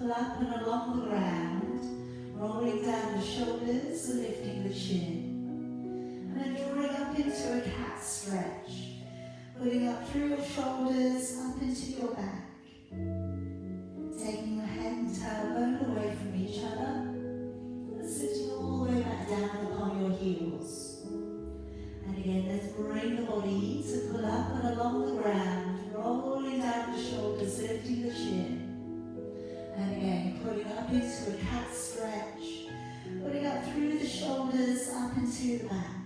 pull up and along the ground, rolling down the shoulders and lifting the chin. And then drawing up into a cat stretch, putting up through your shoulders, up into your back. Taking your head and tailbone away from each other, and sitting all the way back down upon your heels. And again, let's bring the body to pull up and along the ground, rolling down the shoulders, lifting the chin. And again, pulling up into a cat stretch, putting up through the shoulders, up into the back.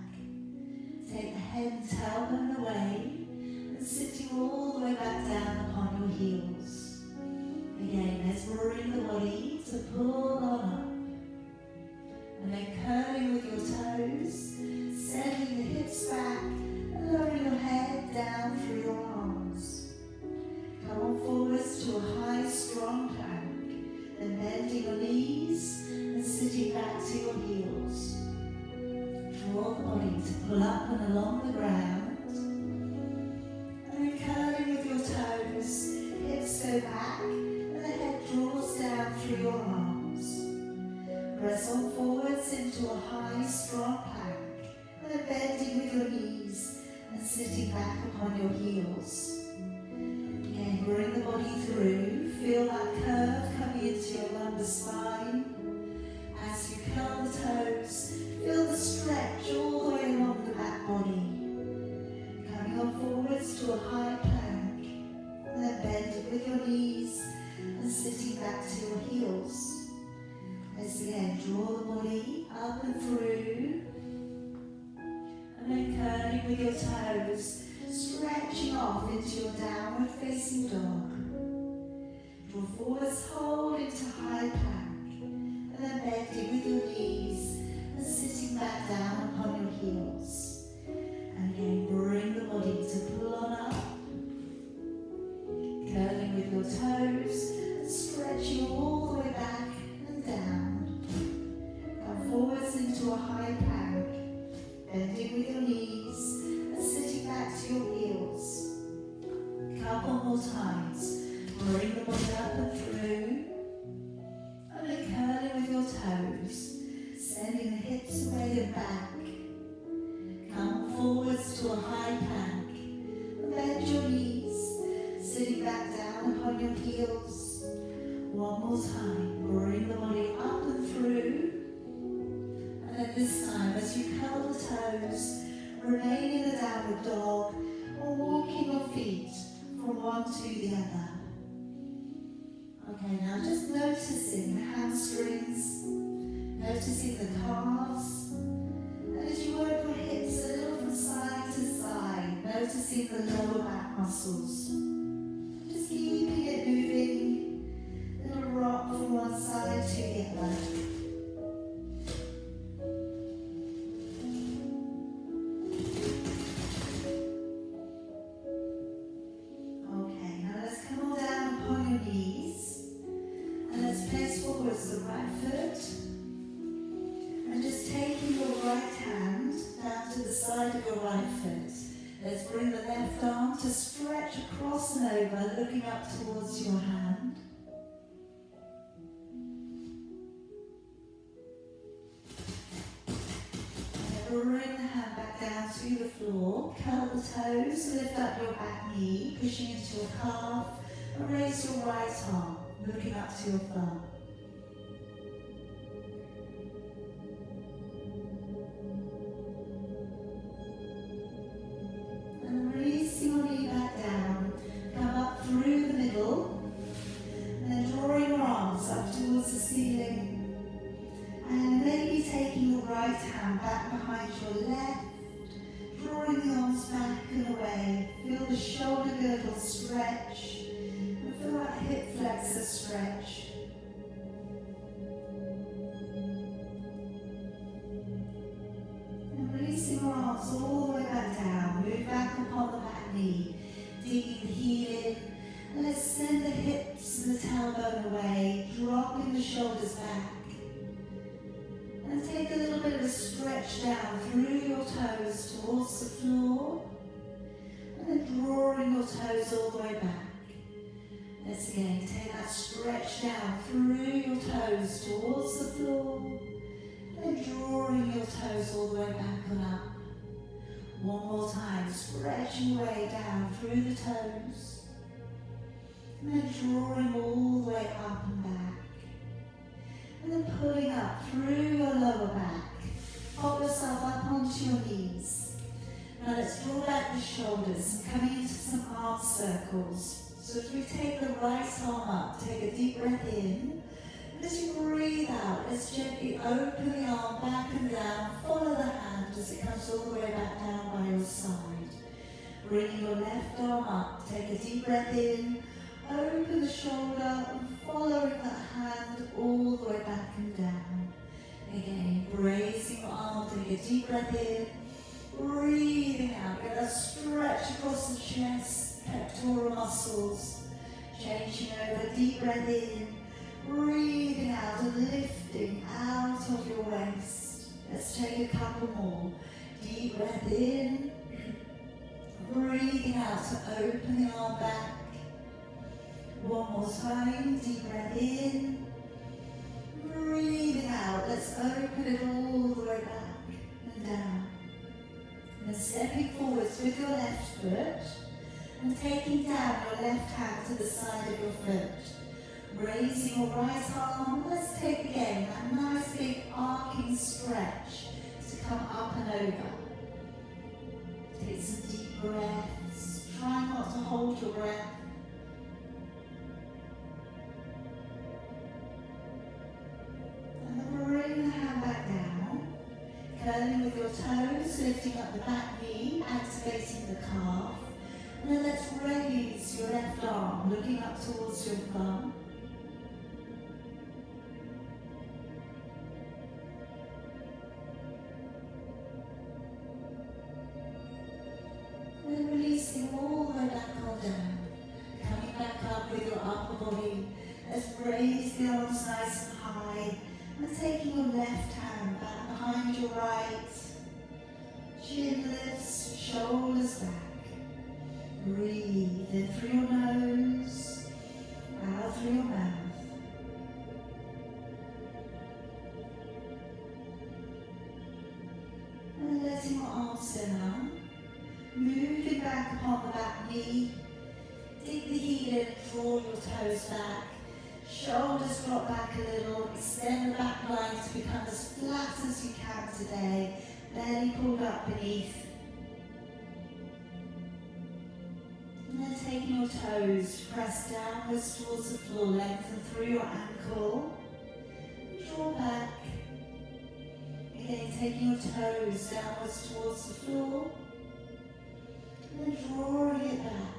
Take the head and tailbone away, and sitting all the way back down upon your heels. Again, let's bring the body to pull on up. And then curling with your toes, sending the hips back, and lowering your head down through your arms. Come on forwards to a high, strong plank, then bending your knees and sitting back to your heels. Draw the body to pull up and along the ground. And then curling with your toes, hips go back, and the head draws down through your arms. Press on forwards into a high, strong plank, and then bending with your knees and sitting back upon your heels. Again, bring the body through. Feel that curve coming into your lumbar spine. As you curl the toes, feel the stretch all the way along the back body. Coming on forwards to a high plank, and then bending with your knees and sitting back to your heels. Let's again draw the body up and through, and then curling with your toes, stretching off into your downward facing dog. Draw forwards, hold into high plank, and then bending with your knees and sitting back down upon your heels. And again, bring the body to pull on up, curling with your toes and stretching all the way back and down. Come forwards into a high plank, bending with your knees and sitting back to your heels. Couple more times. Bring the body up and through, and then curling with your toes, sending the hips away and back. Come forwards to a high plank, and bend your knees, sitting back down upon your heels. One more time, bring the body up and through, and then this time as you curl the toes, remain in the downward dog, or walking your feet from one to the other. Okay, now just noticing the hamstrings, noticing the calves, and as you work your hips a little from side to side, noticing the lower back muscles. Just keeping it moving, little rock from one side to the other. Okay, now let's come on down upon your knees. And let's place forwards the right foot, and just taking your right hand down to the side of your right foot. Let's bring the left arm to stretch across and over, looking up towards your hand. And bring the hand back down to the floor, curl the toes, lift up your back knee, pushing into your calf, and raise your right arm, looking up to your thumb. And releasing your knee back down, come up through the middle, and then drawing your arms up towards the ceiling. And maybe taking your right hand back behind your left, drawing the arms back and away. Feel the shoulder girdle stretch. Feel that hip flexor stretch. And releasing your arms all the way back down. Move back upon the back knee, digging the heel in. And let's send the hips and the tailbone away, dropping the shoulders back. And take a little bit of a stretch down through your toes towards the floor. And then drawing your toes all the way back. Let's Let's again take that stretch down through your toes towards the floor. And drawing your toes all the way back and up. One more time, stretching your way down through the toes. And then drawing all the way up and back. And then pulling up through your lower back. Pop yourself up onto your knees. Now let's draw back the shoulders, coming into some arm circles. So as we take the right arm up, take a deep breath in. And as you breathe out, let's gently open the arm back and down. Follow the hand as it comes all the way back down by your side. Bringing your left arm up, take a deep breath in. Open the shoulder and following that hand all the way back and down. Again, raising your arm, take a deep breath in. Breathing out, get a stretch across the chest, pectoral muscles. Changing over, deep breath in. Breathing out and lifting out of your waist. Let's take a couple more. Deep breath in. Breathing out to open the arm back. One more time, deep breath in. Breathing out, let's open it all the way back and down. And then stepping forwards with your left foot and taking down your left hand to the side of your foot. Raising your right arm, let's take again that nice big arcing stretch to come up and over. Take some deep breaths, try not to hold your breath. Bring the hand back down, curling with your toes, lifting up the back knee, activating the calf. And then let's raise your left arm, looking up towards your thumb. And then releasing all the way back or down. Coming back up with your upper body. Let's raise the arms nice and high. And taking your left hand back behind your right. Chin lifts, shoulders back. Breathe in through your nose, out through your mouth. And letting your arms down. Moving back upon the back knee. Dig the heel in, draw your toes back. Shoulders drop back a little, extend the back line to become as flat as you can today. Belly pulled up beneath. And then taking your toes, press downwards towards the floor, lengthen through your ankle. Draw back. Again, taking your toes downwards towards the floor. And then drawing it back.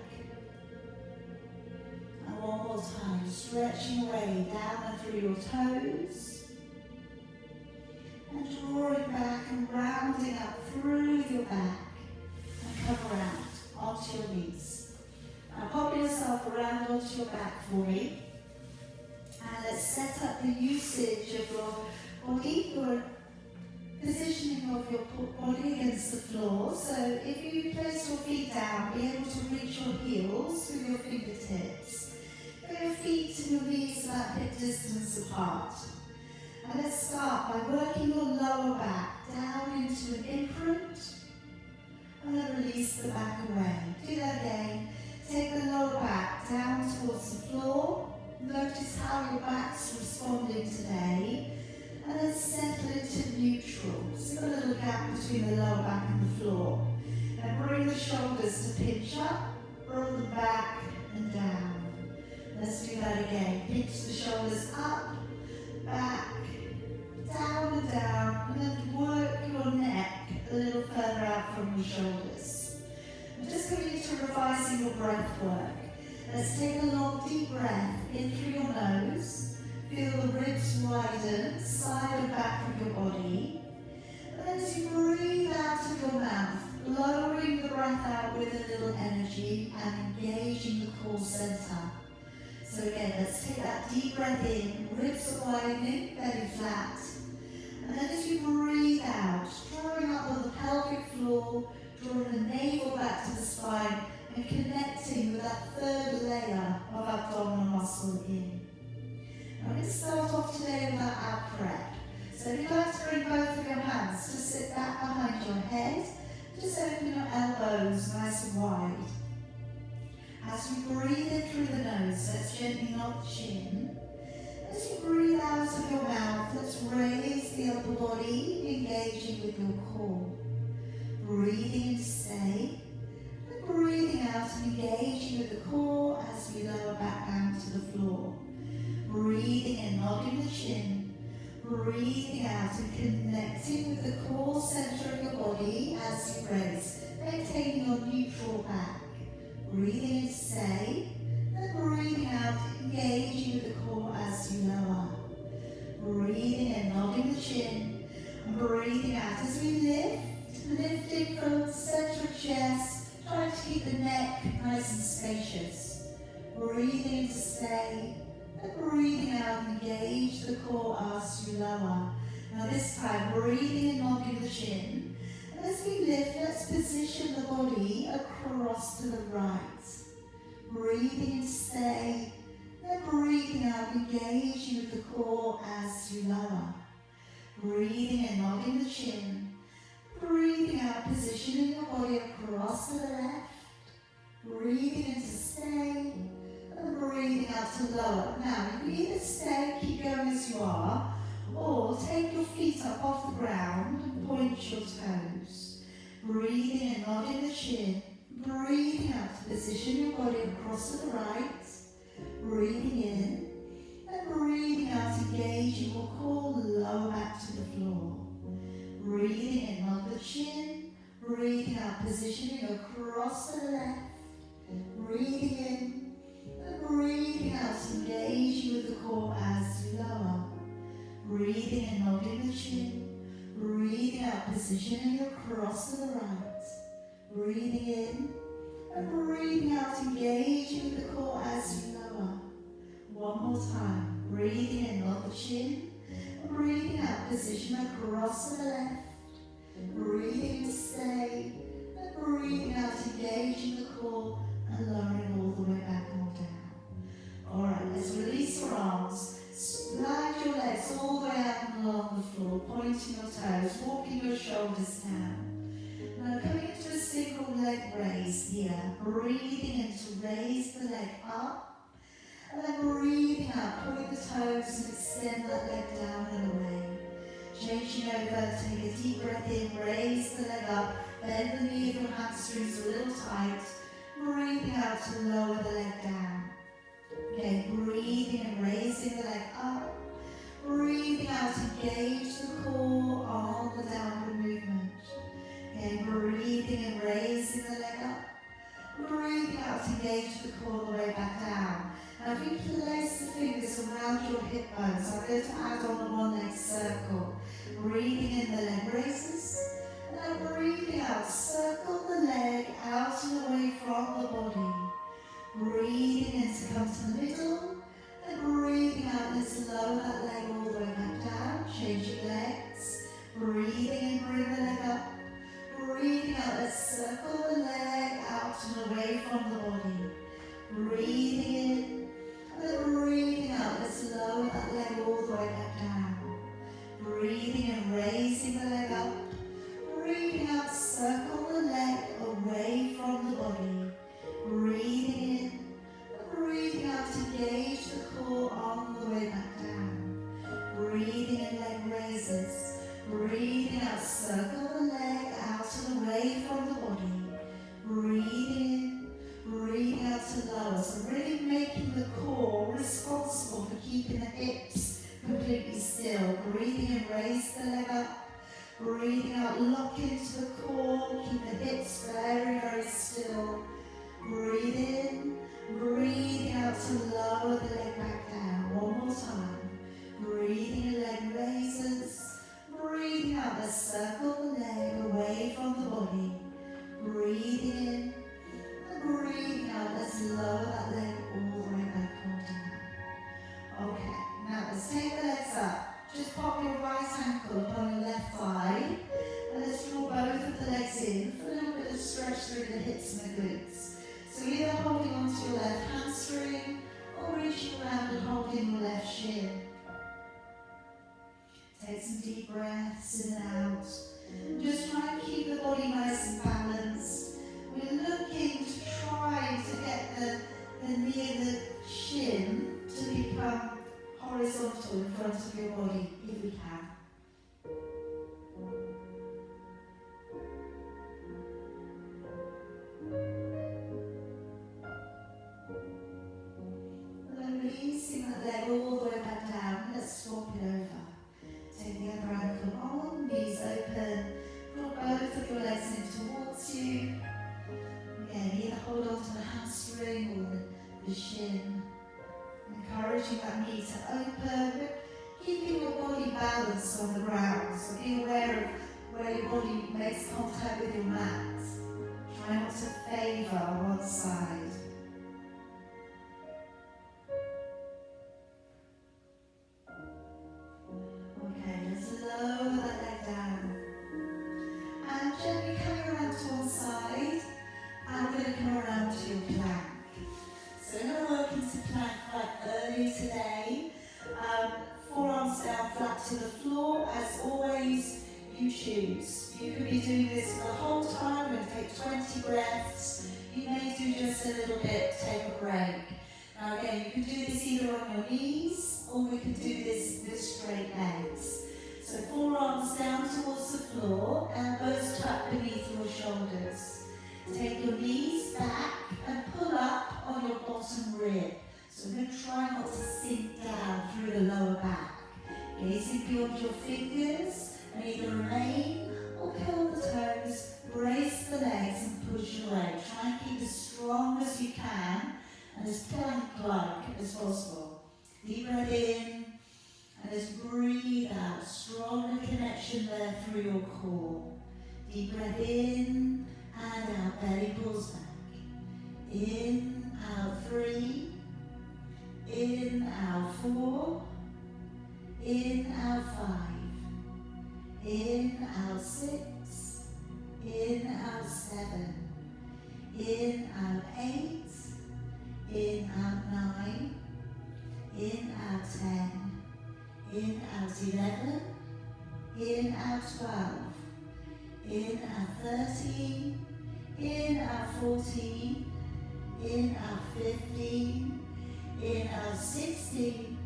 One more time, stretching away down and through your toes. And drawing back and rounding up through your back. And come around onto your knees. Now pop yourself around onto your back for me. And let's set up the usage of your body, your positioning of your body against the floor. So if you place your feet down, be able to reach your heels with your fingertips. Your feet and your knees about hip distance apart. And let's start by working your lower back down into an imprint. And then release the back away. Do that again. Take the lower back down towards the floor. Notice how your back's responding today. And then settle into neutral. So a little gap between the lower back and the floor. And bring the shoulders to pinch up. Roll them back and down. Let's do that again. Pinch the shoulders up, back, down and down, and then work your neck a little further out from your shoulders. I'm just going to revising your breath work. Let's take a long deep breath in through your nose. Feel the ribs widen, side and back of your body. And then as you breathe out of your mouth, lowering the breath out with a little energy and engaging the core center. So again, let's take that deep breath in, ribs are widening, belly flat. And then as you breathe out, drawing up on the pelvic floor, drawing the navel back to the spine, and connecting with that third layer of abdominal muscle in. I'm going to start off today with that ab prep. So if you'd like to bring both of your hands to sit back behind your head, just open your elbows nice and wide. As you breathe in through the nose, let's gently nod the chin. As you breathe out of your mouth, let's raise the upper body, engaging with your core. Breathing in to stay, and breathing out and engaging with the core as we lower back down to the floor. Breathing in, nodding the chin. Breathing out and connecting with the core center of your body as you raise, maintaining your neutral back. Breathing in to stay, and breathing out, engaging with the core as you lower. Breathing in, nodding the chin, and breathing out as we lift, lifting from the center of chest, trying to keep the neck nice and spacious. Breathing in to stay, and breathing out, engage the core as you lower. Now this time, breathing and nodding the chin. As we lift, let's position the body across to the right. Breathing in to stay, and breathing out, engaging with the core as you lower. Breathing in, nodding the chin. Breathing out, positioning your body across to the left. Breathing in to stay, and breathing out to lower. Now, you can either stay, keep going as you are, or take your feet up off the ground and point your toes. Breathing in, nodding the chin. Breathing out to position your body across to the right. Breathing in, and breathing out, engaging your core, lower back to the floor. Breathing in, nod the chin. Breathing out, positioning across to the left. Breathing in, and breathing out, engaging with the core as you lower. Breathing in, nodding the chin. Breathing out, positioning across to the right. Breathing in, and breathing out, engaging with the core as you lower. One more time. Breathing in, nod the chin. Breathing out, position across to the left. Breathing to stay, and breathing out, engaging the core and lowering all the way back and down. Alright, let's release your arms. Slide your legs all the way out and along the floor, pointing your toes, walking your shoulders down. Now coming into a single leg raise here, breathing in to raise the leg up, and then breathing out, point the toes and extend that leg down and away. Changing over, take a deep breath in, raise the leg up, bend the knee of your hamstrings a little tight, breathing out to lower the leg down. Okay, breathing and raising the leg up, breathing out, engage the core on the downward movement. Okay, breathing and raising the leg up, breathing out, engage the core all the way back down. Now if you place the fingers around your hip bones, I'm going to add on a one leg circle. Breathing in the leg raises, and then breathing out, circle the leg out and away from the body. Breathing in to come to the middle, and breathing out, let's lower that leg all the way back down, changing legs. Breathing in, bring the leg up. Breathing out, let's circle the leg out and away from the body. Breathing in, and then breathing out, let's lower that leg all the way back down. Breathing and raising the leg up. Breathing out, circle the leg away from the body. Breathing in, and breathing out, engage the core on the way back down. Breathing in, leg raises. Breathing out, circle the leg out and away from the body. Breathing in, breathing out to lower. So really making the core responsible for keeping the hips completely still. Breathing in, raise the leg up. Breathing out, lock into the core, keep the hips very, very still. Breathe in, breathing out to lower the leg back down. One more time. Breathing in, leg raises. Breathing out, let's circle the leg away from the body. Breathing in, and breathing out, let's lower that leg all the way back on down. Okay, now let's take the legs up. Just pop your right ankle upon your left thigh, and let's draw both of the legs in for a little bit of stretch through the hips and the glutes. your left hamstring or reaching around and holding your left shin. Take some deep breaths in and out. Just try and keep the body nice and balanced. We're looking to try to get the knee and the shin to become horizontal in front of your body, if we can. And then releasing that leg all the way back down. Let's swap it over. Take the other ankle on, knees open. Draw both of your legs in towards you. Again, either hold on to the hamstring or the shin. Encouraging that knee to open, but keeping your body balanced on the ground. So be aware of where your body makes contact with your mat. Try not to favour one side. Okay, let's lower that leg down. And gently coming around to one side, and we're going to come around to your plank. So we're going to work into plank quite early today. Forearms down flat to the floor. As always, you choose. You could be doing this for the whole time. We're going to take 20 breaths. You may do just a little bit, take a break. Now again, you can do this either on your knees, or we can do this with straight legs. So forearms down towards the floor, elbows tucked beneath your shoulders. Take your knees back and pull up on your bottom rib. So we're going to try not to sink down through the lower back. Gazing beyond your fingers, and either remain or curl the toes, brace the legs and push away. Try and keep as strong as you can and as plank-like as possible. Deep breath in and just breathe out. Stronger connection there through your core. Deep breath in and out, belly pulls back. In, out 3. In, out 4. In, out 5. In, out 6. In, out 7. In, out 8. In, out 9. In, out 10. In, out 11. In, out 12. In, out 13. In, out 14. In, out 15. In, out 16.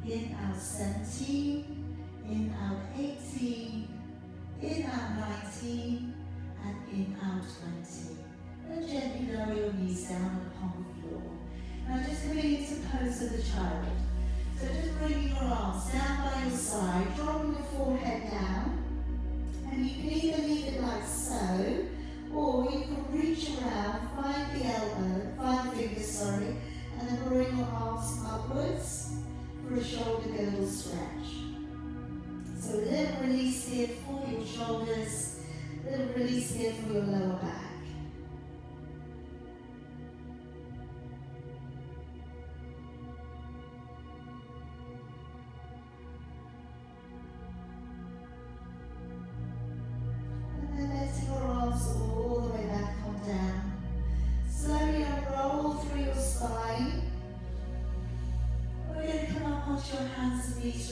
In, out 17. In, out 18. In, out 19. And in, out 20. And gently lower your knees down upon the floor. Now just coming into pose of the child. So just bringing your arms down by your side, dropping your forehead down. And you can either leave it like so, or you can reach around, find the elbow, find the fingers, sorry, and then bring your arms upwards for a shoulder girdle stretch. So a little release here for your shoulders, a little release here for your lower back.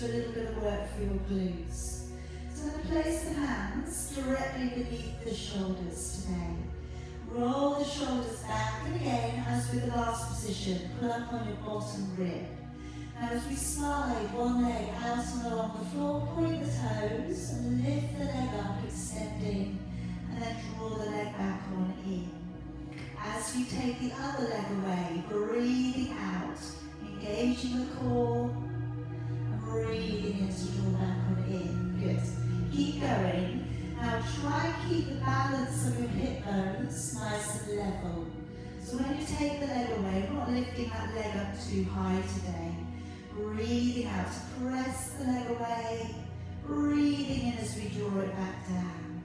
For a little bit of work for your glutes. So I'm going to place the hands directly beneath the shoulders today. Roll the shoulders back, and again, as with the last position, pull up on your bottom rib. Now as we slide one leg out and along the floor, point the toes and lift the leg up, extending, and then draw the leg back on in. As you take the other leg away, breathing out, engaging the core, breathing in to draw back on in. Good. Keep going. Now try and keep the balance of your hip bones nice and level. So when you take the leg away, we're not lifting that leg up too high today. Breathing out to press the leg away. Breathing in as we draw it back down.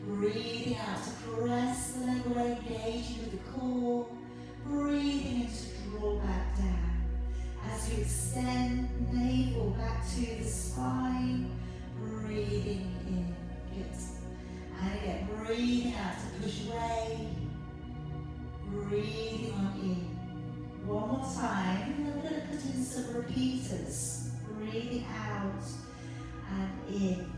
Breathing out to press the leg away, engaging with the core. Breathing in to draw back down. As you extend navel back to the spine, breathing in. Good. And again, breathing out to push away. Breathing on in. more time. And I'm going to put in some repeaters. Breathing out and in.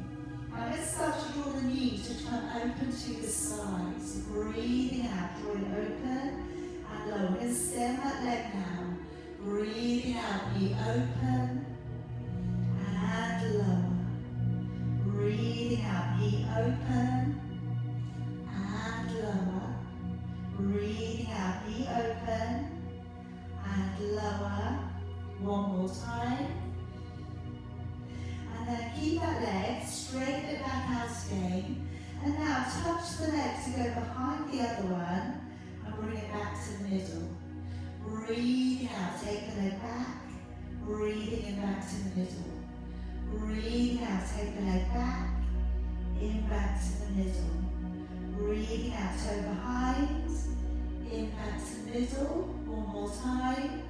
Now let's start to draw the knee to turn open to the sides. Breathing out, drawing open and lower. We're going to stem that leg now. Breathing out, knee open and lower. Breathing out, knee open and lower. Breathing out, knee open and lower. One more time. And then keep that leg, straighten it back out again. And now touch the leg to go behind the other one and bring it back to the middle. Breathing out, take the leg back. Breathing in back to the middle. Breathing out, take the leg back. In back to the middle. Breathing out, toe behind. In back to the middle. One more time.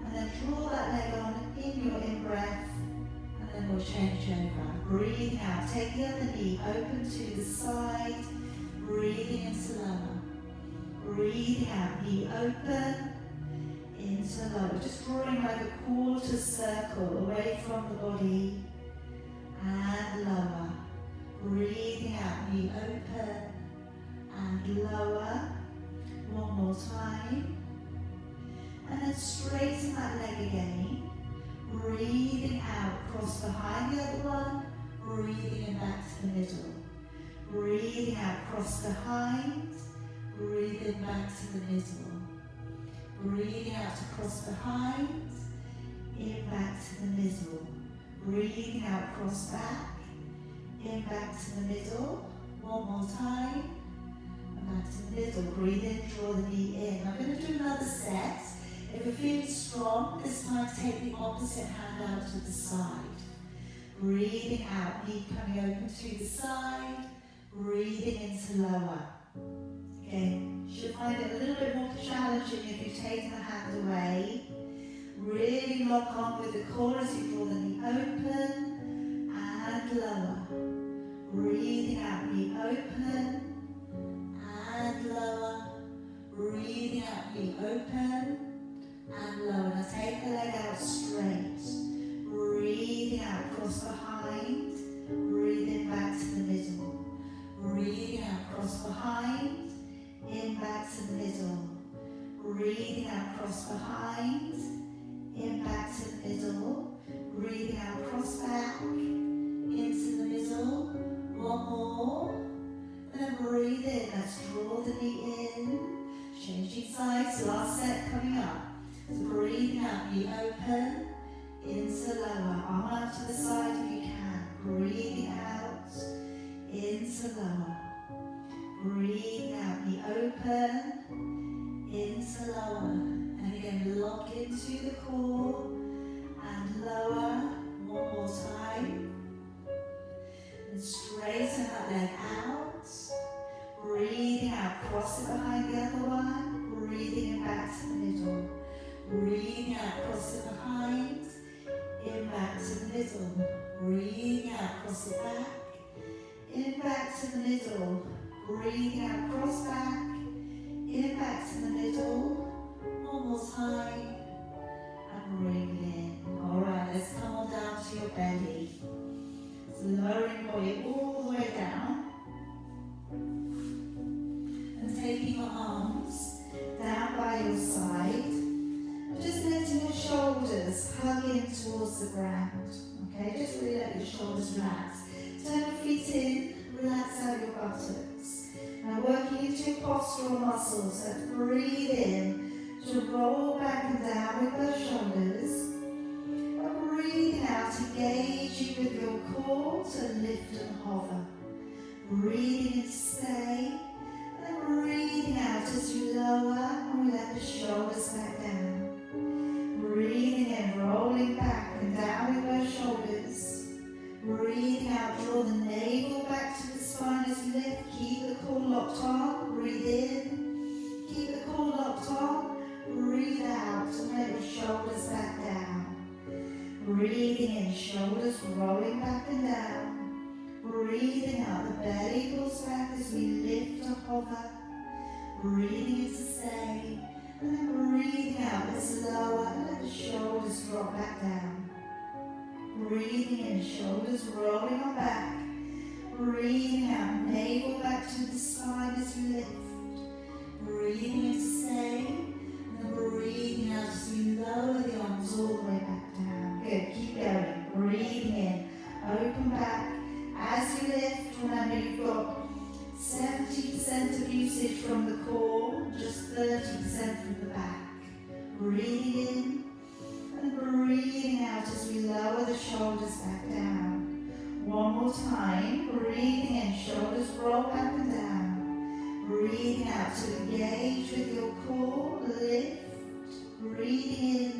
And then draw that leg on in your in-breath. And then we'll change over. Breathing out, take the other knee open to the side. Breathing into lower. Breathing out, knee open. Into lower. Just drawing like a quarter circle away from the body. And lower. Breathing out, knee open. And lower. One more time. And then straighten that leg again. Breathing out, cross behind the other one. Breathing in back to the middle. Breathing out, cross behind. Breathing back to the middle. Breathing out to cross behind. In back to the middle. Breathing out, cross back. In back to the middle. One more time. And back to the middle. Breathe in, draw the knee in. I'm going to do another set. If you're feeling strong, this time take the opposite hand out to the side. Breathing out, knee coming open to the side. Breathing into lower. Okay, should find it a little bit more challenging if you've taken the hand away. Really lock on with the core as you draw the knee open and lower. Breathing out, knee open and lower. Breathing out, knee open and lower. Now take the leg out straight. Breathing out, cross behind. Breathing back to the middle. Breathing out, cross behind. In back to the middle. Breathing out, cross behind. In back to the middle. Breathing out, cross back. Into the middle. One more. And then breathe in. Let's draw the knee in. Changing sides. Last set coming up. So breathing out, knee open, into lower, arm out to the side if you can. Breathing out, into lower. Breathing out, knee open, into lower. And again, lock into the core and lower. One more time. And straighten that leg out. Breathing out, cross it behind the other one. Breathing it back to the middle. Breathing out, cross it behind, in back to the middle. Breathing out, cross it back, in back to the middle. Breathing out, cross back, in back to the middle. One more time, and bring it in. Alright, let's come on down to your belly. So lowering body all the way down. And taking your arms down by your side. Just letting your shoulders hug in towards the ground. Okay, just really let your shoulders relax. Turn your feet in, relax out your buttocks. Now working into your postural muscles. So breathe in to roll back and down with those shoulders. And breathing out, engaging with your core to lift and hover. Breathing in to stay. And then breathing out as you lower and we let the shoulders back down. Breathing in, rolling back and down with those shoulders. Breathing out, draw the navel back to the spine as you lift. Keep the core locked on. Breathe in. Keep the core locked on. Breathe out and let your shoulders back down. Breathing in, shoulders rolling back and down. Breathing out, the belly pulls back as we lift to hover. Breathing in to stay. And then breathing out, let's lower and let the shoulders drop back down. Breathing in, shoulders rolling on back. Breathing out, navel back to the side as you lift. Breathing in to stay, and then breathing out as you lower the arms all the way back down. Good, keep going. Breathing in, open back. As you lift, remember you've got 70% of usage from the core, just 30% from the back. Breathing in and breathing out as we lower the shoulders back down. One more time. Breathing in, shoulders roll back and down. Breathing out to engage with your core, lift. Breathing in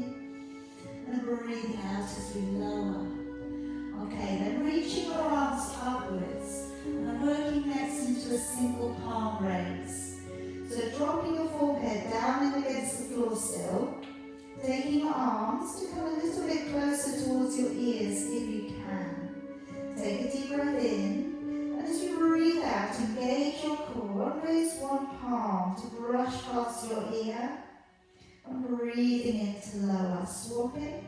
and breathing out as we lower. Okay, then reaching your arms upwards. And working next into a single palm raise. So dropping your forehead down and against the floor still. Taking your arms to come a little bit closer towards your ears if you can. Take a deep breath in. And as you breathe out, engage your core and raise one palm to brush past your ear. And breathing in to lower, swapping.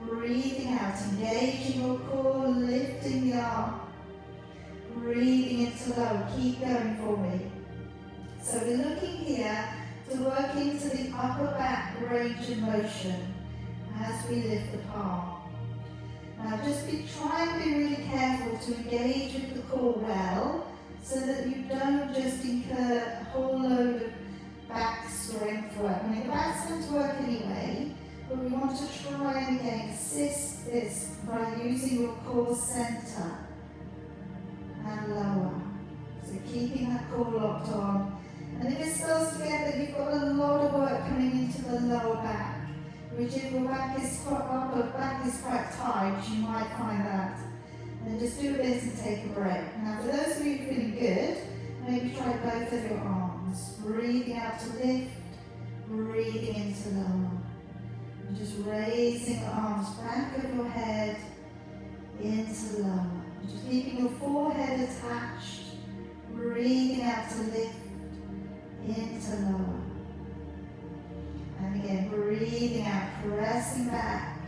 Breathing out, engaging your core, lifting the arm. Breathing into low, keep going for me. So we're looking here to work into the upper back range of motion as we lift the palm. Now just try and be really careful to engage with the core well, so that you don't just incur a whole load of back strength work. I mean, the back's going to work anyway, but we want to try and again assist this by using your core center and lower. So keeping that core locked on. And if it starts to get that you've got a lot of work coming into the lower back, which if your back is quite tight, you might find that. And just do this and take a break. Now for those of you feeling good, maybe try both of your arms. Breathing out to lift, breathing into lower. And just raising the arms back of your head into lower. Just keeping your forehead attached, breathing out to lift, into lower. And again, breathing out, pressing back,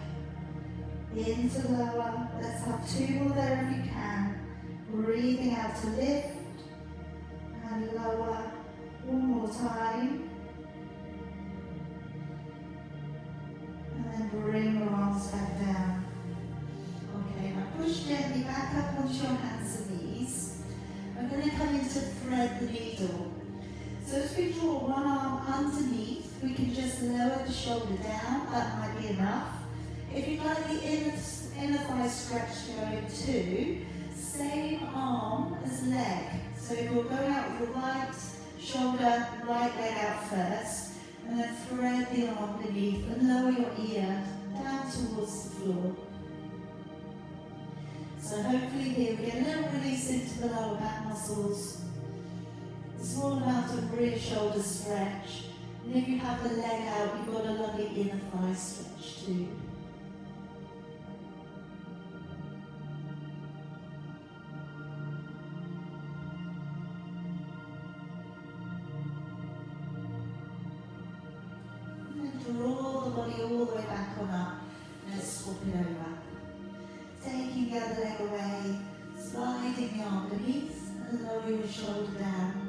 into lower. Let's have two more there if you can. Breathing out to lift, and lower. One more time. And then bring your arms back down. Okay, now push gently back up onto your hands and knees. We're going to come into thread the needle. So as we draw one arm underneath, we can just lower the shoulder down. That might be enough. If you'd like the inner thigh stretch going too, same arm as leg. So you'll go out with your right shoulder, right leg out first, and then thread the arm beneath and lower your ear down towards the floor. So hopefully here we get a little release into the lower back muscles. A small amount of rear shoulder stretch. And if you have the leg out, you've got a lovely inner thigh stretch too. And then draw the body all the way back on up. Let's swap it over. Taking the other leg away, sliding the arm beneath and lower your shoulder down.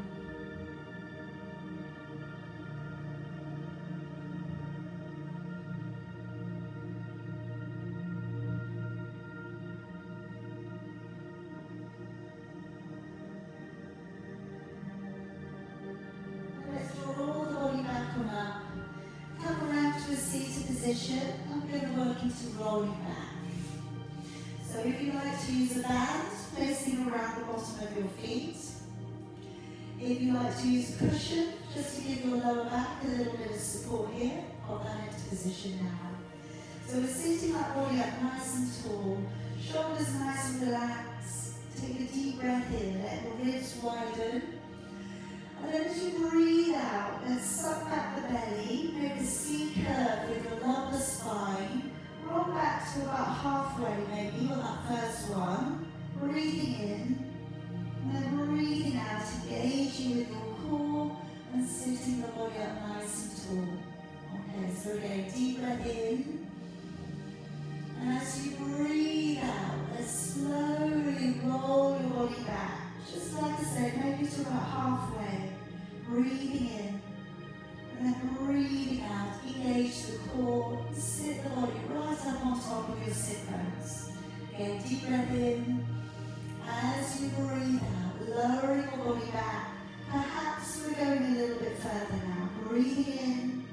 I'm going to work into rolling back. So if you like to use a band, placing around the bottom of your feet. If you like to use a cushion, just to give your lower back a little bit of support here, pop that into position now. So we're sitting that body up nice and tall, shoulders nice and relaxed. Take a deep breath in, let your ribs widen. And then as you breathe out, then suck back the belly, make a C curve with your lumbar spine, roll back to about halfway maybe on that first one, breathing in, and then breathing out, engaging with your core and sitting the body up nice and tall. engage the core, sit the body right up on top of your sit bones. Again, deep breath in. As you breathe out, lowering the body back. Perhaps we're going a little bit further now. Breathing in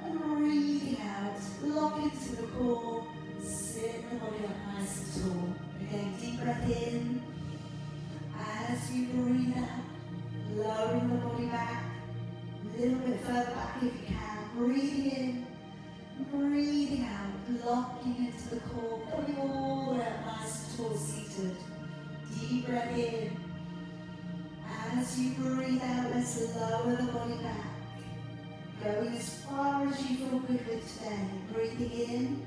and breathing out. Lock into the core. Sit the body up nice and tall. Again, deep breath in. As you breathe out, lowering the body back. A little bit further back if you can. Breathing in, breathing out, locking into the core. Putting all the way up nice and tall, seated. Deep breath in. As you breathe out, let's lower the body back. Going as far as you feel good with today. Breathing in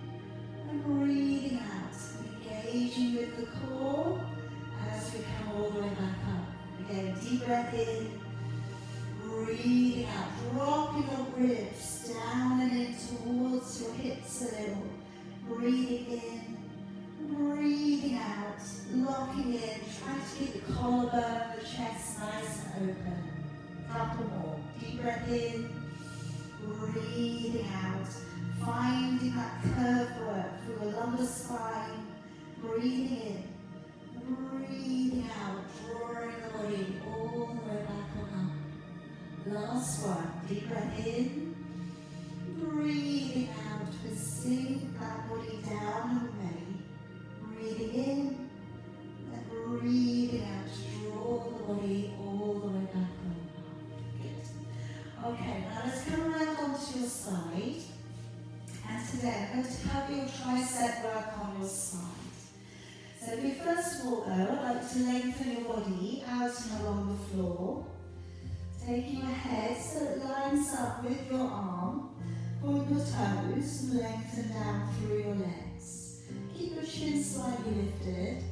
and breathing out. Engaging with the core as we come all the way back up. Again, deep breath in. Breathing out. Dropping your ribs down and in towards your hips a little. Breathing in. Breathing out, locking in, trying to keep the collarbone, the chest nice and open. Couple more. Deep breath in, breathing out, finding that curve work through the lumbar spine. Breathing in, breathing out, drawing the body all the way back on up. Last one. Deep breath in, breathing out, to sink that body down and away. Breathing in and breathing out, draw the body all the way back on. Good. Okay, now let's come around onto your side. And today I'm going to cover your tricep work on your side. So if you first of all though, I'd like to lengthen your body out and along the floor. Taking your head so it lines up with your arm. Point your toes and lengthen down through your legs. Keep your chin slightly lifted,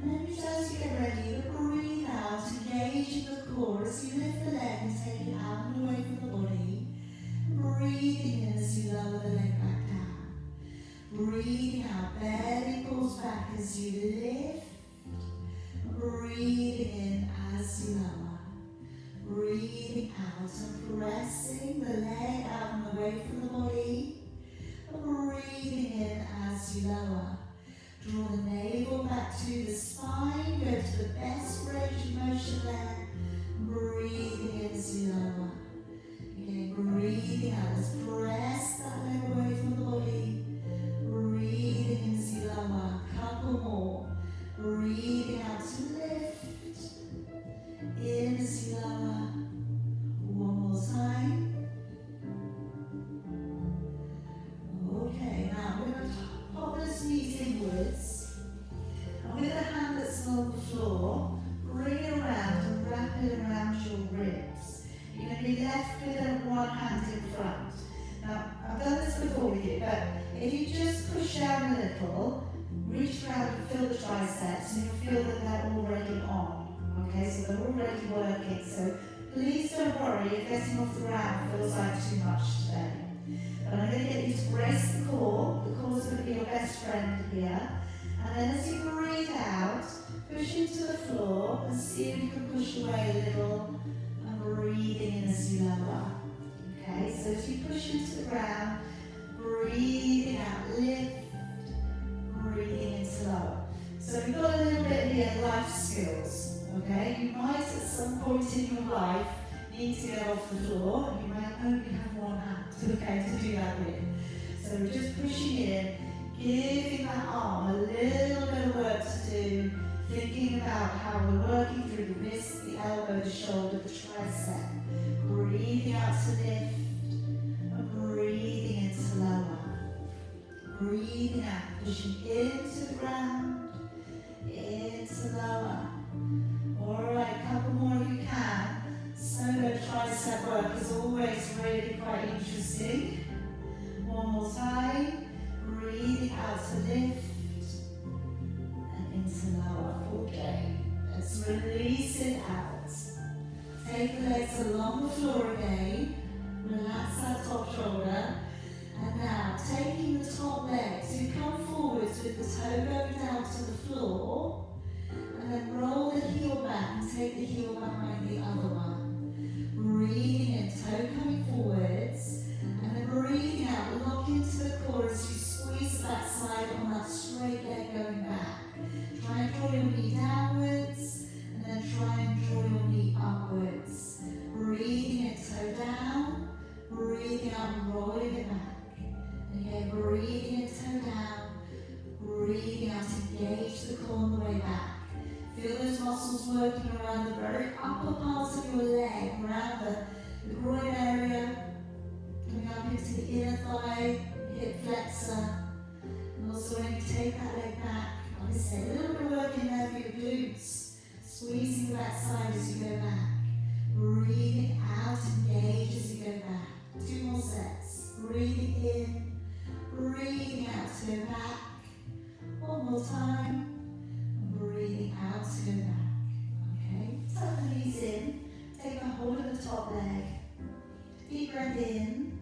and then just as you get ready, breathe out, engaging the core as you lift the leg and take it out and away from the body. Breathing in as you lower the leg back down. Breathing out, belly pulls back as you lift. Breathing in as you lower. Breathing out and pressing the leg out and away from the body. Breathing in as you lower. Draw the navel back to the spine. Go to the best range of motion there. Breathing in as you lower. Again, breathing out. Let's press that leg away from the body. Breathing in as you lower. Couple more. Breathing out to lift. In as you lower. One more time. Okay, now we're going to pop those knees inwards. And with the hand that's on the floor, bring it around and wrap it around your ribs. You're going to be left with one hand in front. Now, I've done this before with you, but if you just push down a little, reach around and feel the triceps, and you'll feel that they're already on. Okay, so they're already working. So please don't worry if getting off the ground feels like too much today. But I'm going to get you to brace the core. The core is going to be your best friend here. And then as you breathe out, push into the floor and see if you can push away a little. And breathing in as you lower. Okay, so as you push into the ground, breathing out, lift, breathing into lower. So we've got a little bit here, life skills. Okay, you might at some point in your life need to get off the floor. You might only have one hand to do that with. So we're just pushing in, giving that arm a little bit of work to do, thinking about how we're working through the wrist, the elbow, the shoulder, the tricep. Breathing out to lift, and breathing into lower. Breathing out, pushing into the ground, into lower. Alright, couple more if you can. Solo tricep work is always really quite interesting. One more time. Breathing out to lift and into lower. Okay, let's release it out. Take the legs along the floor again. Relax that top shoulder. And now, taking the top leg, so you come forwards with the toe going down to the floor. And then roll the heel back and take the heel behind the other one. Breathing in, toe coming forwards. And then breathing breathing out and rolling it back. And again, breathing in, toe down. Breathing out, engage the core on the way back. Feel those muscles working around the very upper parts of your leg, around the groin area, coming up into the inner thigh, hip flexor. And also when you take that leg back, like I say, a little bit of work in there for your glutes. Squeezing the back side as you go back. Breathing out, engage as you go back. 2 more sets. Breathing in, breathing out to go back. 1 more time. Breathing out to go back. Okay, tuck the knees in. Take a hold of the top leg. Deep breath in.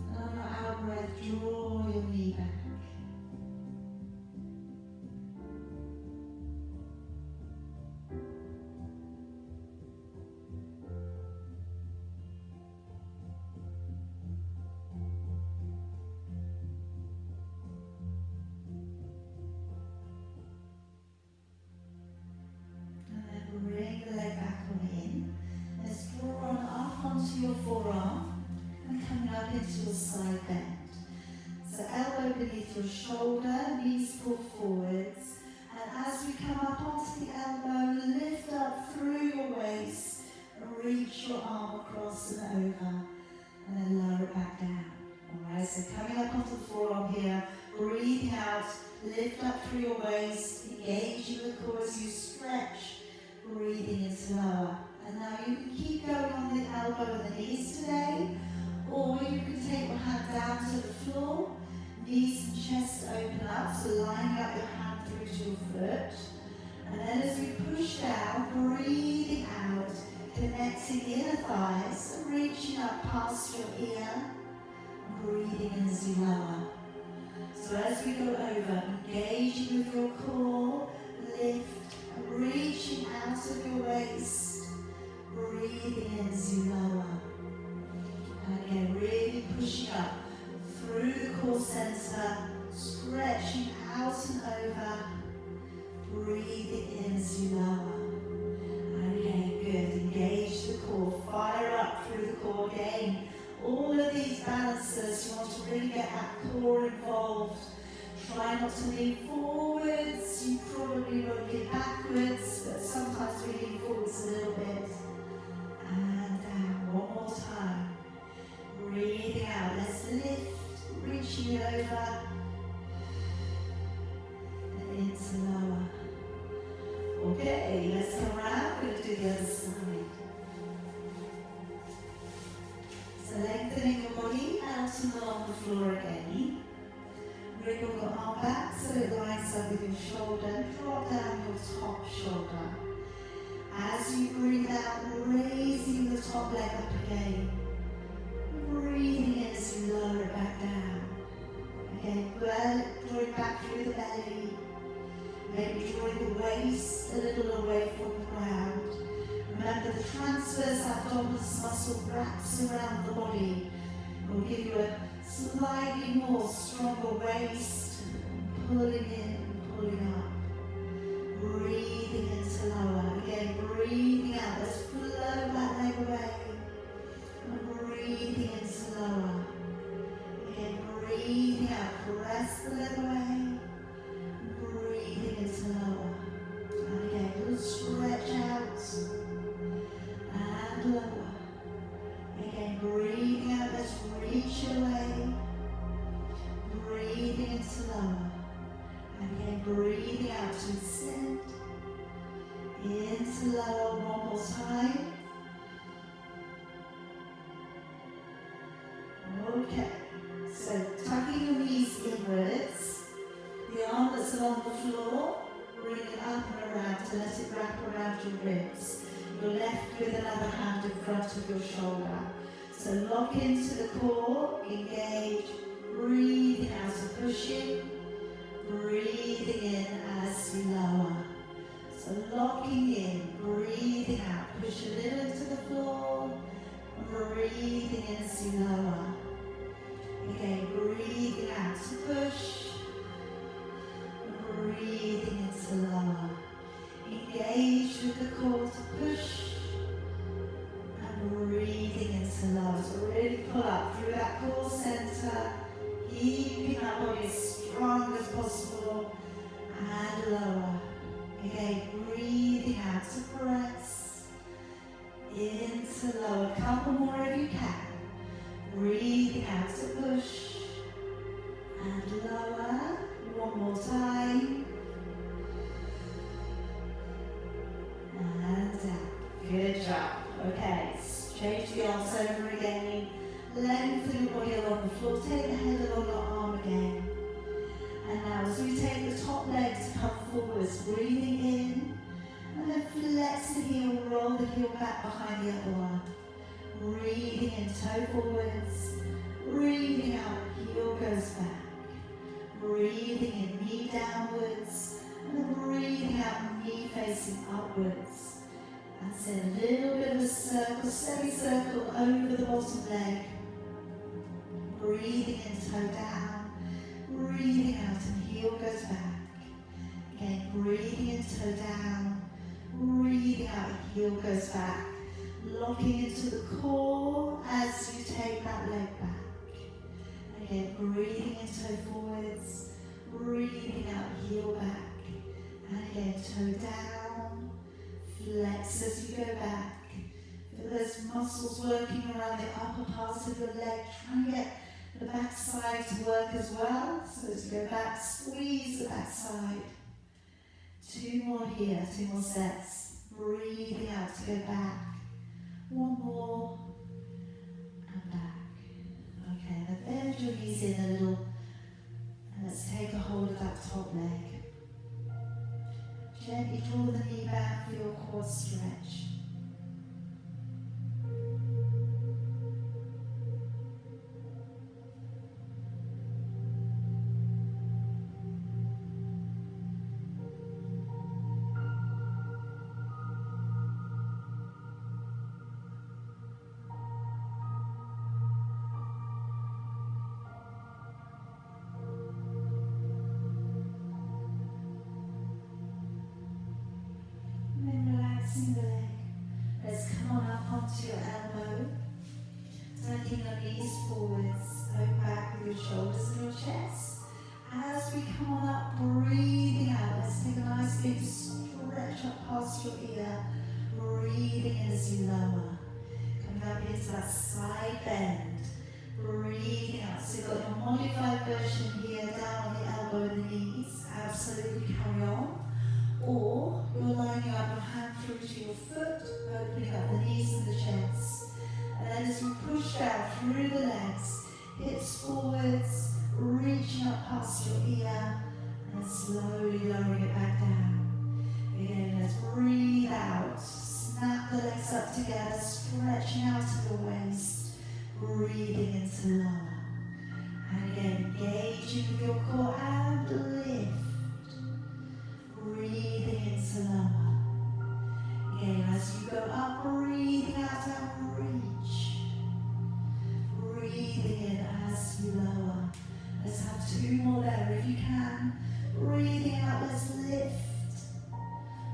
And on your out breath, draw your knee back. Bring the leg back on in. Let's draw on up onto your forearm and coming up into a side bend. So elbow beneath your shoulder, knees pull forwards. And as we come up onto the elbow, lift up through your waist and reach your arm across and over. And then lower it back down. Alright, so coming up onto the forearm here, breathing out, lift up through your waist, engaging the core as you stretch. Breathing into lower. And now you can keep going on the elbow and the knees today, or you can take your hand down to the floor, knees and chest open up, so lining up your hand through to your foot. And then as we push down, breathing out, connecting the inner thighs and reaching up past your ear, and breathing in as you lower. So as we go over, engaging with your core, lift, reaching out of your waist, breathing in as you lower. And again, really pushing up through the core center, stretching out and over, breathing in as you lower. And again, good. Engage the core, fire up through the core again. All of these balances, you want to really get that core involved. Try not to lean forwards, you probably won't get backwards, but sometimes we lean forwards a little bit. And down, 1 more time. Breathing out, let's lift, reaching it over, and into lower. Okay, let's come around, we're going to do the other side. So lengthening your body out and along the floor again. Wriggle your arm back so it lines up with your shoulder. Drop down your top shoulder. As you breathe out, raising the top leg up again. Breathing in as you lower it back down. Again, drawing back through the belly. Maybe drawing the waist a little away from the ground. Remember the transverse abdominis muscle wraps around the body. It will give you a slightly more stronger waist, pulling in, pulling up, breathing into lower, again breathing out, let's flow that leg away, and breathing into lower, again breathing out, press the leg away, breathing into lower, and again little stretch out, and lower. Again, breathing out, let's reach away. Breathing into lower. And again, breathing out to ascend. Into lower, 1 more time. Okay, so tucking your knees inwards. The arm that's along the floor, bring it up and around to let it wrap around your ribs. Your left with another hand in front of your shoulder. So lock into the core, engage, breathing out and pushing, breathing in as you lower. So locking in, breathing out, push a little into the floor, breathing in as you lower. Again, breathing out to push, breathing into lower. Engage with the core to push, and breathing into lower. So really pull up Breathing out to push. And lower. One more time. And down. Good job. Okay, change the arms over again. Lengthen your body along the floor. Take the head along your arm again. And now as we take the top leg to come forwards, breathing in. And then flex the heel, roll the heel back behind the other one. Breathing in, toe forwards. Breathing out, heel goes back. Breathing in, knee downwards. And then breathing out, knee facing upwards. That's it, a little bit of a circle, semicircle over the bottom leg. Breathing in, toe down. Breathing out, and heel goes back. Again, breathing in, toe down. Breathing out, heel goes back. Locking into the core as you take that leg back. Again, breathing in, toe forwards. Breathing out, heel back. And again, toe down. Flex as you go back. Feel those muscles working around the upper part of your leg. Try and get the back side to work as well. So as you go back, squeeze the back side. Two more here, two more sets. Breathing out to go back. One more. And back. Okay, now bend your knees in a little. And let's take a hold of that top leg. Gently draw the knee back for your quad stretch. The leg. Let's come on up onto your elbow, tucking your knees forwards, open back with your shoulders and your chest. As we come on up, breathing out, let's take a nice big stretch up past your ear, breathing in as you lower. Coming up into that side bend, breathing out. So you've got your modified version here, down on the elbow and the knees, absolutely carry on. Or you're lining up your hand through to your foot, opening up the knees and the chest. And then as you push down through the legs, hips forwards, reaching up past your ear, and slowly lowering it back down. Again, let's breathe out. Snap the legs up together, stretching out to the waist, breathing into lower. And again, engaging with your core and lift. Breathing into lower. Again, as you go up, breathing out and reach. Breathing in as you lower. Let's have two more there if you can. Breathing out, let's lift.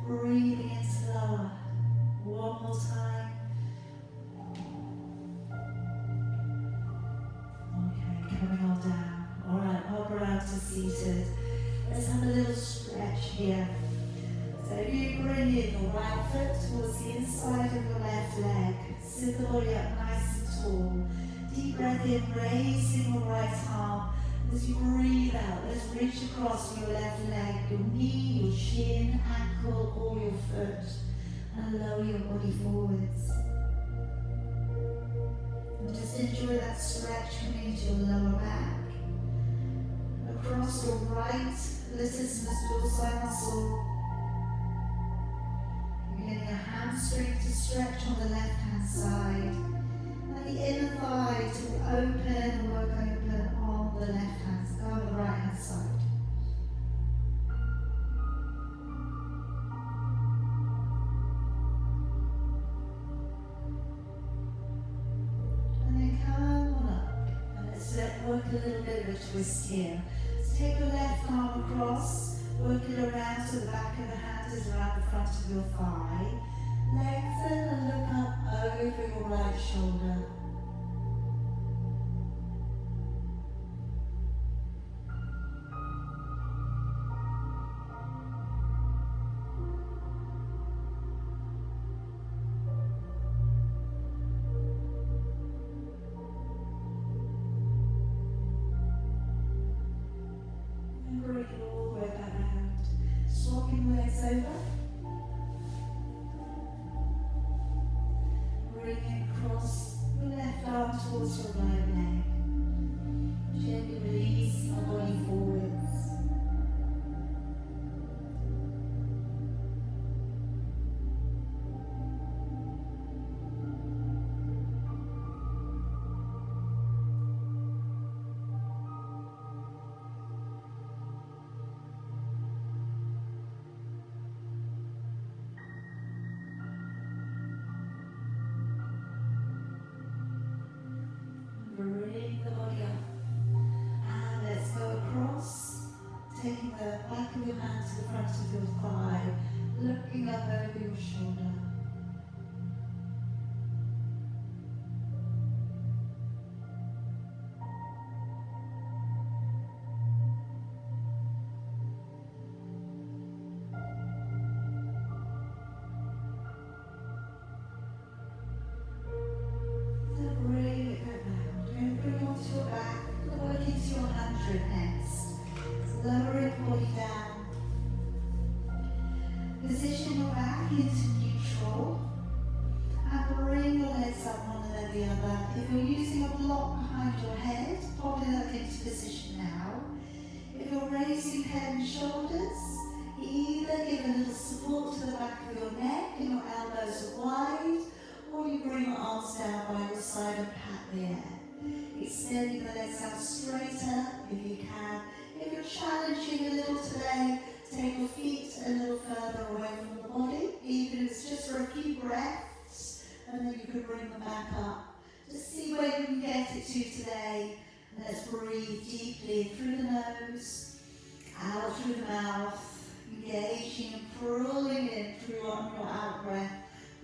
Breathing into lower. One more time. Okay, coming on down. Alright, hop around to seated. Let's have a little stretch here. So if you bring in your right foot towards the inside of your left leg, sit the body up nice and tall. Deep breath in, raising your right arm. As you breathe out, let's reach across your left leg, your knee, your shin, ankle, or your foot, and lower your body forwards. And just enjoy that stretch coming into your lower back. Across your right latissimus dorsi muscle. You're getting a hamstring to stretch on the left hand side. And the inner thigh to open and work open on the left hand side, on the right hand side. And then come on up. And let's work a little bit of a twist here. Take your left arm across, work it around so the back of the hand is around the front of your thigh. Lengthen and look up over your right shoulder. towards your right leg. Gently release your body forwards. Bring the body up. And let's go across, taking the back of your hand to the front of your thigh, looking up over your shoulder. Lowering the body down. Position your back into neutral and bring your legs up one and then the other. If you're using a block behind your head, pop that into position now. If you're raising head and shoulders, either give a little support to the back of your neck and your elbows are wide, or you bring your arms down by your side and pat the air. Extending the legs out straighter if you can. If you're challenging a little today, take your feet a little further away from the body, even if it's just for a few breaths, and then you can bring them back up. Just see where you can get it to today. Let's breathe deeply through the nose, out through the mouth, engaging and pulling in through on your out breath.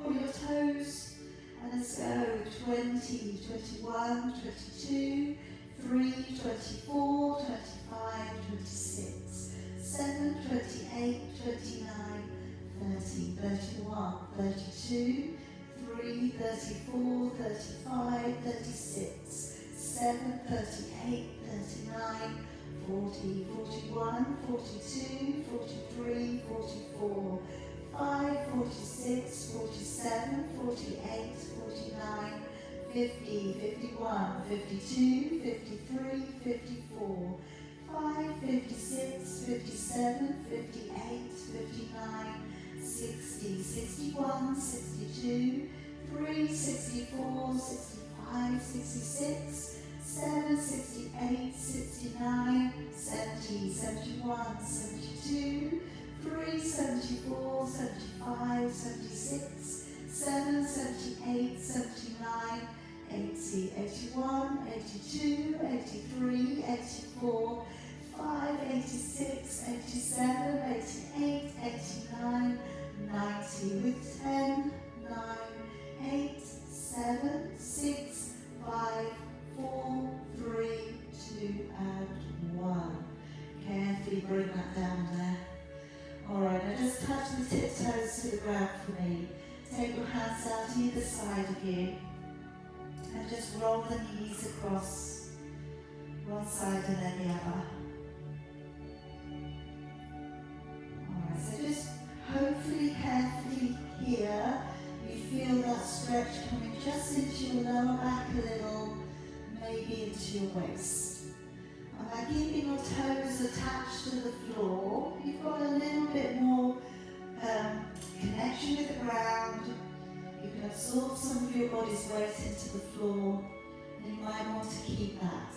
Pull your toes, and let's go 20, 21, 22, 3, 24, 25, 26, 7, 28, 29, 30, 31, 32, 3, 34, 35, 36, 7, 38, 39, 40, 41, 42, 43, 44, 5, 46, 47, 48, 49, 50, 51, 52, 53, 54, 5, 56, 57, 58, 59, 60, 61, 62, 3, 64, 65, 66, 7, 68, 69, 70, 71, 72, 3, 74, 75, 76, 7, 78, 79, 80, 81, 82, 83, 84, 5, 86, 87, 88, 89, 90, with 10, 9, 8, 7, 6, 5, 4, 3, 2, and 1. Carefully bring that down there. Alright, now just touch the tiptoes to the ground for me. Take your hands out either side of you and just roll the knees across one side and then the other. Alright, so just hopefully carefully here you feel that stretch coming just into your lower back a little, maybe into your waist. And by keeping your toes attached to the floor, you've got a little bit more connection with the ground. You can absorb some of your body's weight into the floor, and you might want to keep that.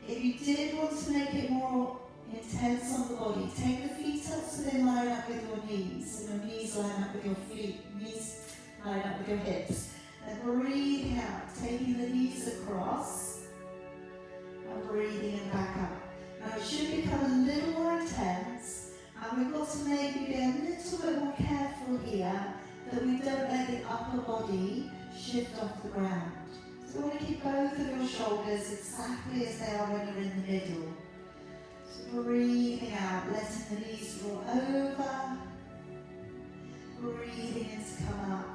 If you did want to make it more intense on the body, take the feet up so they line up with your knees, and your knees line up with your feet, knees line up with your hips. And breathing out, taking the knees across, and breathing and back up. Now it should become a little more intense, and we've got to maybe be a little bit more careful here that we don't let the upper body shift off the ground. So we want to keep both of your shoulders exactly as they are when you're in the middle. So breathing out, letting the knees roll over, breathing in to come up.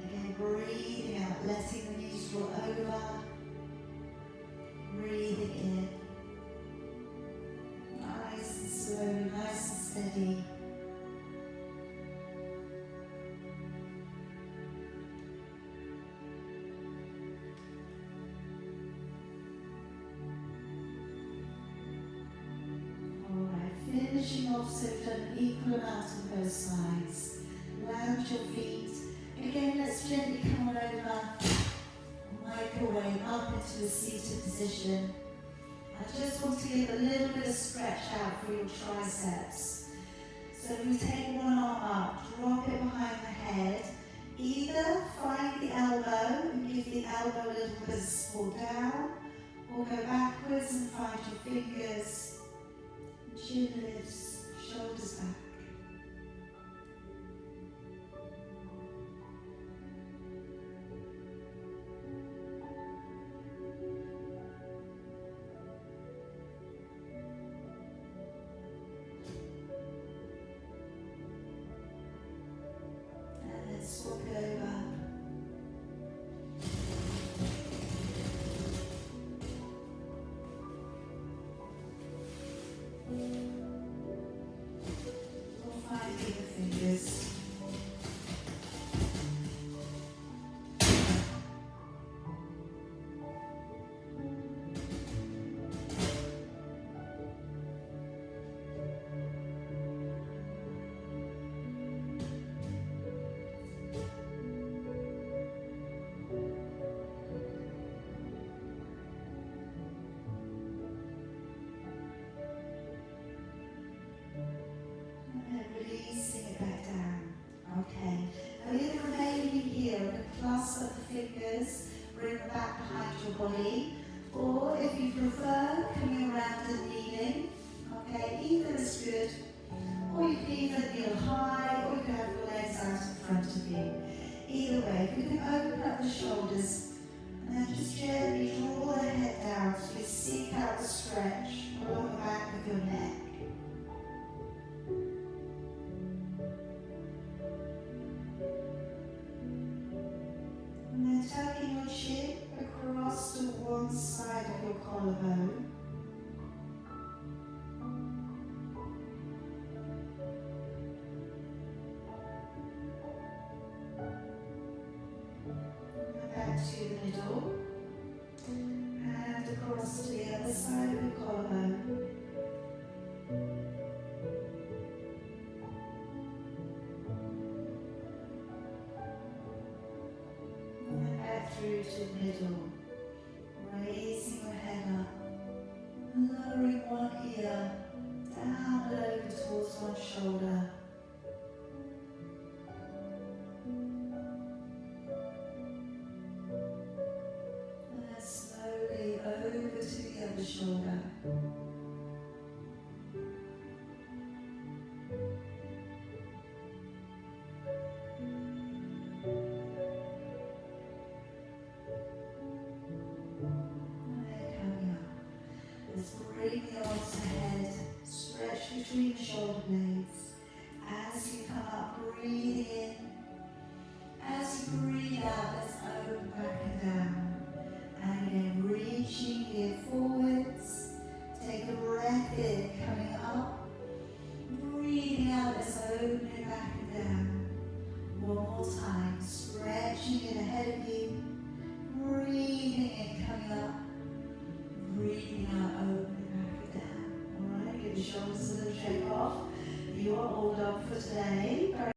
Again, breathing out, letting the knees roll over, breathing in. Nice and slowly, nice and steady. off, so we've done an equal amount on both sides. Lounge your feet. Again, let's gently come on over, work your way up into a seated position. I just want to give a little bit of stretch out for your triceps. So if we take one arm up, drop it behind the head. Either find the elbow and give the elbow a little bit of support down, or go backwards and find your fingers. Chin lifts, shoulders back. Swap it over. We'll find the fingers. Releasing it back down. Okay. Now we're going to remain here and clasp the fingers, bring them back behind your body, or if you prefer, coming around and kneeling. Okay, either is good. Or you can either kneel high, or you can have your legs out in front of you. Either way, if you can open up the shoulders, and then just gently draw the head down so you seek out the stretch along the back of your neck. Tucking your chin across to one side of your collarbone. And back to the middle. And across to the other side of your collarbone. Through to the middle, raising your head up, lowering one ear, down and over towards one shoulder. And then slowly over to the other shoulder. Bring the arms ahead, stretch between the shoulder blades. As you come up, breathe in. As you breathe out, let's open back and down. And again, reaching here forwards. Take a breath in, coming up. Breathing out, let's open it back and down. One more time, stretching it ahead of you. Breathing in, coming up. Breathing out, open. Give the shoulders a little shake off. You are all done for today.